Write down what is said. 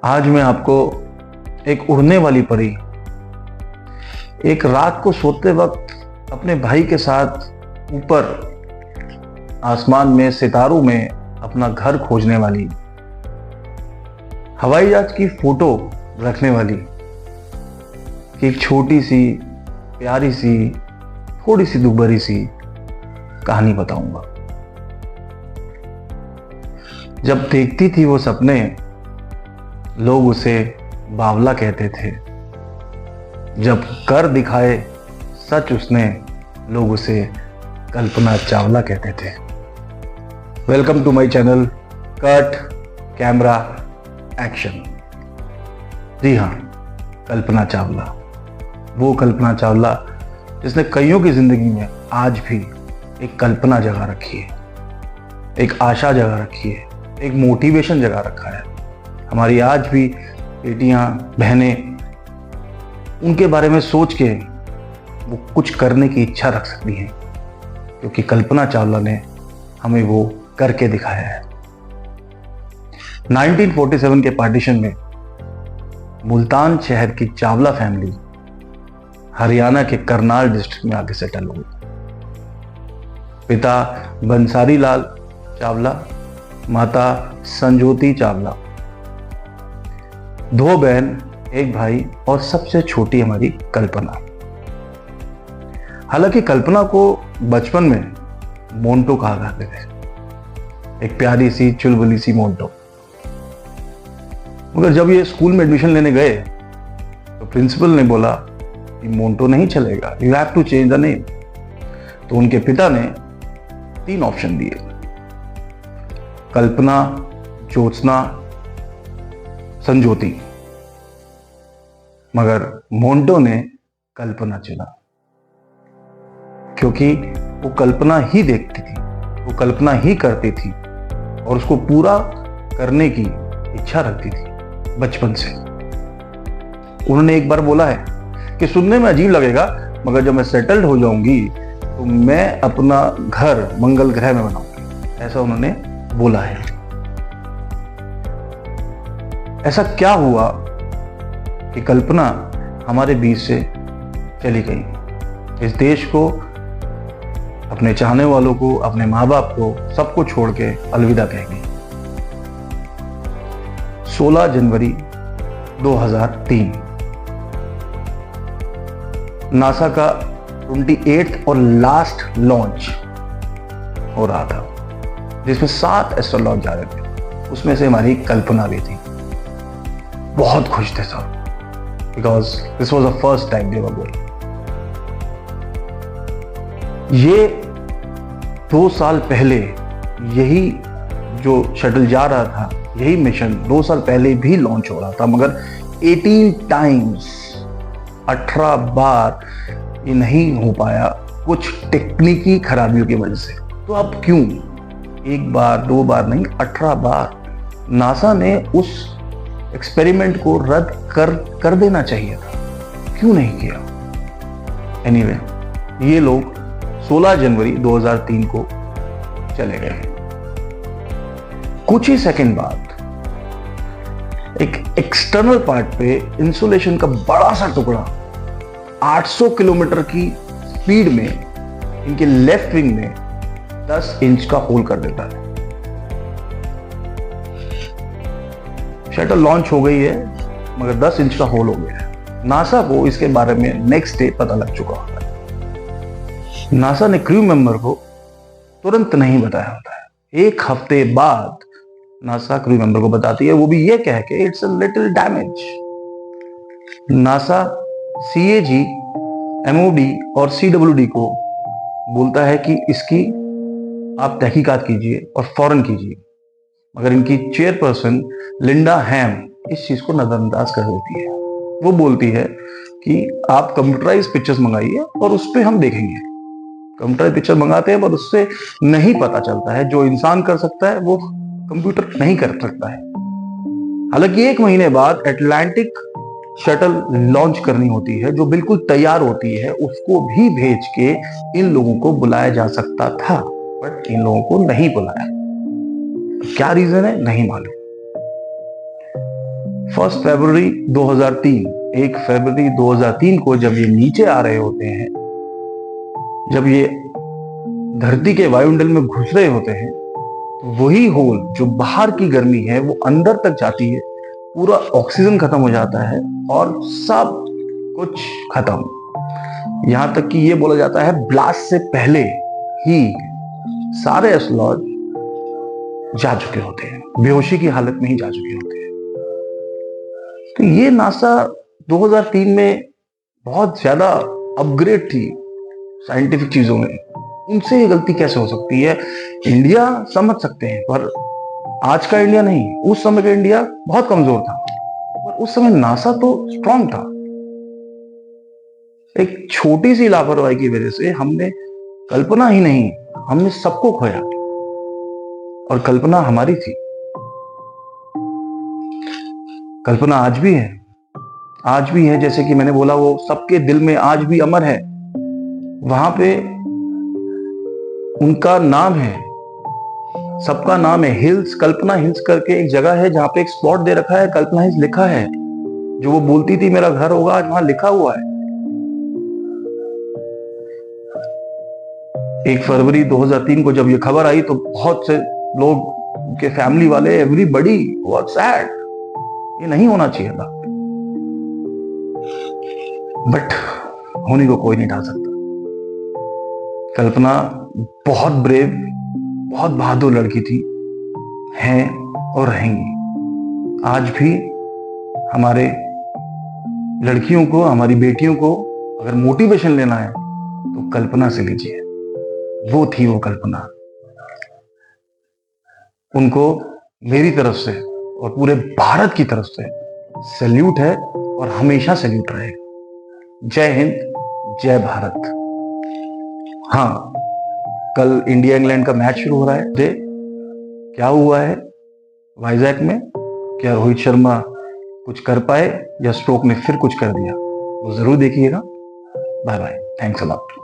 आज मैं आपको एक उड़ने वाली परी, एक रात को सोते वक्त अपने भाई के साथ ऊपर आसमान में सितारों में अपना घर खोजने वाली, हवाई जहाज की फोटो रखने वाली एक छोटी सी प्यारी सी थोड़ी सी दुबरी सी कहानी बताऊंगा। जब देखती थी वो सपने, लोग उसे बावला कहते थे। जब कर दिखाए सच उसने, लोग उसे कल्पना चावला कहते थे। Welcome to my channel cut camera action. जी हाँ, कल्पना चावला, वो कल्पना चावला जिसने कईयों की जिंदगी में आज भी एक कल्पना जगा रखी है, एक आशा जगा रखी है, एक मोटिवेशन जगा रखा है। हमारी आज भी बेटियां बहनें उनके बारे में सोच के वो कुछ करने की इच्छा रख सकती हैं, क्योंकि कल्पना चावला ने हमें वो करके दिखाया है। 1947 के पार्टीशन में मुल्तान शहर की चावला फैमिली हरियाणा के करनाल डिस्ट्रिक्ट में आके सेटल हुई। पिता बंसारी लाल चावला, माता संजोती चावला, दो बहन एक भाई और सबसे छोटी हमारी कल्पना। हालांकि कल्पना को बचपन में मोंटो कहा करते थे, एक प्यारी सी चुलबुली सी मोंटो। मगर जब ये स्कूल में एडमिशन लेने गए तो प्रिंसिपल ने बोला कि मोंटो नहीं चलेगा, you have to change the name. तो उनके पिता ने 3 ऑप्शन दिए, कल्पना, ज्योत्सना, संजोती। मगर मोंटो ने कल्पना चुना, क्योंकि वो कल्पना ही देखती थी, वो कल्पना ही करती थी और उसको पूरा करने की इच्छा रखती थी बचपन से। उन्होंने एक बार बोला है कि सुनने में अजीब लगेगा, मगर जब मैं सेटल्ड हो जाऊंगी तो मैं अपना घर मंगल ग्रह में बनाऊंगी, ऐसा उन्होंने बोला है। ऐसा क्या हुआ कि कल्पना हमारे बीच से चली गई, इस देश को, अपने चाहने वालों को, अपने माँ बाप को, सबको छोड़ के अलविदा कह गई। 16 जनवरी 2003 नासा का 28 और लास्ट लॉन्च हो रहा था, जिसमें 7 एस्ट्रोनॉट जा रहे थे। उसमें से हमारी कल्पना भी थी। बहुत खुश थे सब, because this was the first time they were going. ये 2 साल पहले यही जो शटल जा रहा था, यही मिशन 2 साल पहले भी लॉन्च हो रहा था, मगर 18 टाइम्स 18 बार ये नहीं हो पाया, कुछ टेक्निकी खराबियों की वजह से। तो अब क्यों 1 बार 2 बार नहीं, 18 बार नासा ने उस एक्सपेरिमेंट को रद्द कर देना चाहिए था, क्यों नहीं किया? एनीवे, ये लोग 16 जनवरी 2003 को चले गए। कुछ ही सेकंड बाद एक एक्सटर्नल पार्ट पे इंसुलेशन का बड़ा सा टुकड़ा 800 किलोमीटर की स्पीड में इनके लेफ्ट विंग में 10 इंच का होल कर देता है। शटल लॉन्च हो गई है, मगर 10 इंच का होल हो गया है। नासा को इसके बारे में नेक्स्ट डे पता लग चुका होता है। नासा ने क्रू मेंबर को तुरंत नहीं बताया होता है। 1 हफ्ते बाद नासा क्रू मेंबर को बताती है, वो भी ये कह के it's a little damage. NASA CAG, MOD और CWD को बोलता है कि इसकी आप तहकीकात कीजिए और फौरन कीजिए, मगर इनकी चेयरपर्सन लिंडा हैम इस चीज को नजरअंदाज कर देती है। वो बोलती है कि आप कंप्यूटराइज पिक्चर्स मंगाइए और उस पर हम देखेंगे। कंप्यूटराइज पिक्चर मंगाते हैं, पर उससे नहीं पता चलता है, जो इंसान कर सकता है वो कंप्यूटर नहीं कर सकता है। हालांकि 1 महीने बाद एटलांटिक शटल लॉन्च करनी होती है, जो बिल्कुल तैयार होती है, उसको भी भेज के इन लोगों को बुलाया जा सकता था, बट इन लोगों को नहीं बुलाया। क्या रीजन है नहीं मालूम। 1 फरवरी 2003, 1 फरवरी 2003 को जब ये नीचे आ रहे होते हैं, जब ये धरती के वायुमंडल में घुस रहे होते हैं, तो वही होल जो बाहर की गर्मी है वो अंदर तक जाती है, पूरा ऑक्सीजन खत्म हो जाता है और सब कुछ खत्म। यहां तक कि ये बोला जाता है ब्लास्ट से पहले ही सारे एस्ट्रोनॉट जा चुके होते हैं, बेहोशी की हालत में ही जा चुके होते हैं। तो ये नासा 2003 में बहुत ज्यादा अपग्रेड थी साइंटिफिक चीजों में, उनसे ये गलती कैसे हो सकती है? इंडिया समझ सकते हैं, पर आज का इंडिया नहीं, उस समय का इंडिया बहुत कमजोर था, पर उस समय नासा तो स्ट्रांग था। एक छोटी सी लापरवाही की वजह से हमने कल्पना ही नहीं, हमने सबको खोया, और कल्पना हमारी थी। कल्पना आज भी है, आज भी है, जैसे कि मैंने बोला वो सबके दिल में आज भी अमर है। वहां पे उनका नाम है, सबका नाम है हिल्स, कल्पना हिल्स करके एक जगह है जहां पे एक स्पॉट दे रखा है, कल्पना हिल्स लिखा है। जो वो बोलती थी मेरा घर होगा, आज वहां लिखा हुआ है। 1 फरवरी 2003 को जब ये खबर आई तो बहुत से लोग के फैमिली वाले, एवरीबॉडी वाज सैड, ये नहीं होना चाहिए था, बट होने को कोई नहीं टाल सकता। कल्पना बहुत ब्रेव, बहुत बहादुर लड़की थी, हैं और रहेंगी। आज भी हमारे लड़कियों को, हमारी बेटियों को अगर मोटिवेशन लेना है तो कल्पना से लीजिए। वो थी वो कल्पना। उनको मेरी तरफ से और पूरे भारत की तरफ से सैल्यूट है और हमेशा सैल्यूट रहेगा। जय हिंद, जय भारत। हाँ, कल इंडिया इंग्लैंड का मैच शुरू हो रहा है। क्या हुआ है वाइजैक में? क्या रोहित शर्मा कुछ कर पाए या स्ट्रोक ने फिर कुछ कर दिया? वो जरूर देखिएगा। Bye bye, thanks a lot.